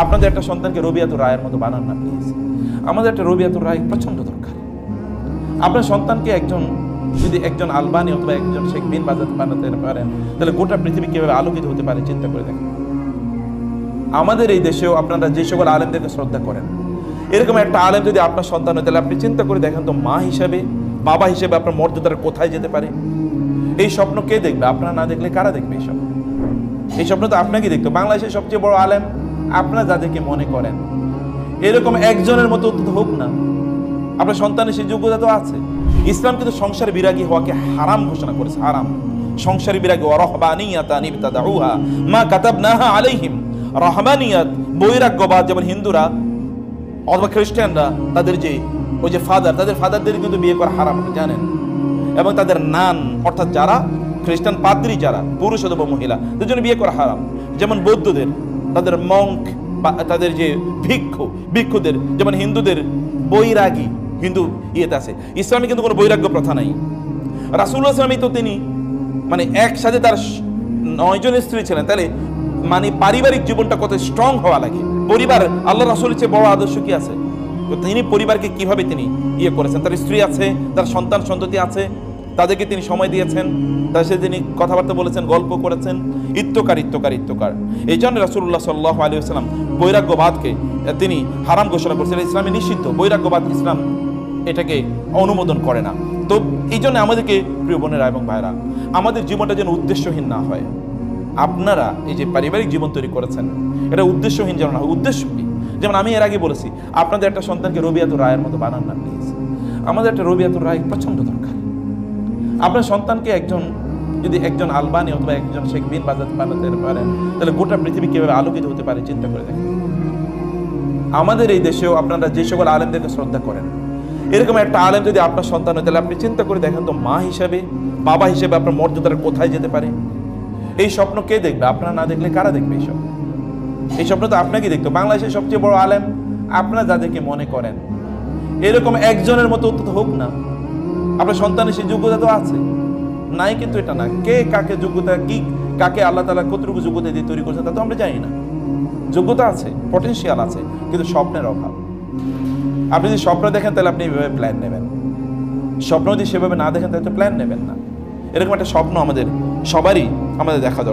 আপনাদের একটা সন্তানকে রবিয়াতুর রায়ের মতো বানান না প্লিজ। আমাদের একটা রবিয়াতুর রায় প্রচন্ড দরকার। আপনার সন্তানকে যদি একজন আলবানি অথবা একজন শেখ বিন বাজ বানাতে পারেন, তাহলে গোটা পৃথিবী কিভাবে আলোকিত হতে পারে চিন্তা করে দেখেন। আমাদের এই দেশেও আপনারা যে সকল আলেমদেরকে শ্রদ্ধা করেন, এরকম একটা আলেম যদি আপনার সন্তান হয়, তাহলে আপনি চিন্তা করে দেখেন তো, মা হিসেবে, বাবা হিসেবে আপনার মর্যাদাটা কোথায় যেতে পারে। এই স্বপ্ন কে দেখবে? আপনারা না দেখলে কারা দেখবে এই স্বপ্ন? এই স্বপ্ন তো আপনাকে দেখতো। বাংলাদেশের সবচেয়ে বড় আলেম আপনারা যাদেরকে মনে করেন, এরকম একজনের মতো হোক না। আপনার সন্তানের সেই যোগ্যতা তো আছে। ইসলাম কিন্তু সংসার বিরাগী হওয়াকে হারাম ঘোষণা করেছে, হারাম। সংসারী বিরাগী ওয়ারহবানিয়াতান ইবতাদাউহা মা কাতাবনাহা আলাইহিম। রহমানিয়াত বৈরাগ্যবাদ, যেমন হিন্দুরা অথবা খ্রিস্টানরা তাদের ওই যে তাদের ফাদারদের কিন্তু বিয়ে করা হারাম, জানেন। এবং তাদের নান অর্থাৎ যারা খ্রিস্টান পাদ্রী, যারা পুরুষ অথবা মহিলা, তাদের জন্য বিয়ে করা হারাম। যেমন বৌদ্ধদের তাদের মঙ্ক বা তাদের যে ভিক্ষুদের, যেমন হিন্দুদের বৈরাগী হিন্দু ইয়েতে আছে। ইসলামে কিন্তু কোনো বৈরাগ্য প্রথা নাই। রাসূলুল্লাহ সাল্লাল্লাহু আলাইহি ওয়াসাল্লাম তো তিনি একসাথে তার 9 জন স্ত্রী ছিলেন। তাহলে পারিবারিক জীবনটা কত স্ট্রং হওয়া লাগে। পরিবার আল্লাহ রাসূলের চেয়ে বড় আদর্শ কি আছে? তিনি পরিবারকে কিভাবে তিনি করেছেন। তার স্ত্রী আছে, তার সন্তান সন্ততি আছে, তাদেরকে তিনি সময় দিয়েছেন, তার সাথে তিনি কথাবার্তা বলেছেন, গল্প করেছেন, ইত্যকার। এই জন্য রাসূলুল্লাহ সাল্লাল্লাহু আলাইহি ওয়াসাল্লাম বৈরাগ্যবাদকে তিনি হারাম ঘোষণা করেছেন। ইসলামে নিষিদ্ধ বৈরাগ্যবাদ, ইসলাম এটাকে অনুমোদন করে না। তো এই জন্য আমাদেরকে, প্রিয় বোনেরা এবং ভাইরা, আমাদের জীবনটা যেন উদ্দেশ্যহীন না হয়। আপনারা এই যে পারিবারিক জীবন তৈরি করেছেন, এটা উদ্দেশ্যহীন যেন না হয়। উদ্দেশ্য কি? যেমন আমি এর আগে বলেছি, আপনাদের একটা সন্তানকে রবিয়াতুর রায়ের মতো বানান না প্লিজ। আমাদের একটা রবিয়াতুর রায় প্রচন্ড দরকার। আপনার সন্তানকে যদি একজন আলবানি অথবা একজন শেখ বিন বাজ বানাতে পারেন, তাহলে গোটা পৃথিবী কিভাবে আলোকিত হতে পারে চিন্তা করে দেখেন। আমাদের এই দেশেও আপনারা যে সকল আলেমদেরকে শ্রদ্ধা করেন, এরকম একটা আলেম যদি আপনার সন্তান হয়, তাহলে আপনি চিন্তা করে দেখেন তো, মা হিসেবে, বাবা হিসেবে আপনার মর্যাদাটা কোথায় যেতে পারে। এই স্বপ্ন কে দেখবে? আপনারা না দেখলে কারা দেখবে এই স্বপ্ন? এই স্বপ্ন তো আপনাকে দেখতো। বাংলাদেশের সবচেয়ে বড় আলেম আপনারা যাদেরকে মনে করেন, এরকম একজনের মতো হোক না। আপনার সন্তানের সেই যোগ্যতা তো আছে, নাই কিন্তু এটা না। কে কাকে যোগ্যতা, কাকে আল্লাহ তাআলা কতটুকু যোগ্যতা দিয়ে তৈরি করেছে তা তো আমরা জানি না। যোগ্যতা আছে, পটেনশিয়াল আছে, কিন্তু স্বপ্নের অভাব। আপনি যদি স্বপ্ন দেখেন, তাহলে আপনি এভাবে প্ল্যান নেবেন। স্বপ্ন যদি সেভাবে না দেখেন, তাহলে তো প্ল্যান নেবেন না। এরকম একটা স্বপ্ন আমাদের সবারই দেখা দরকার।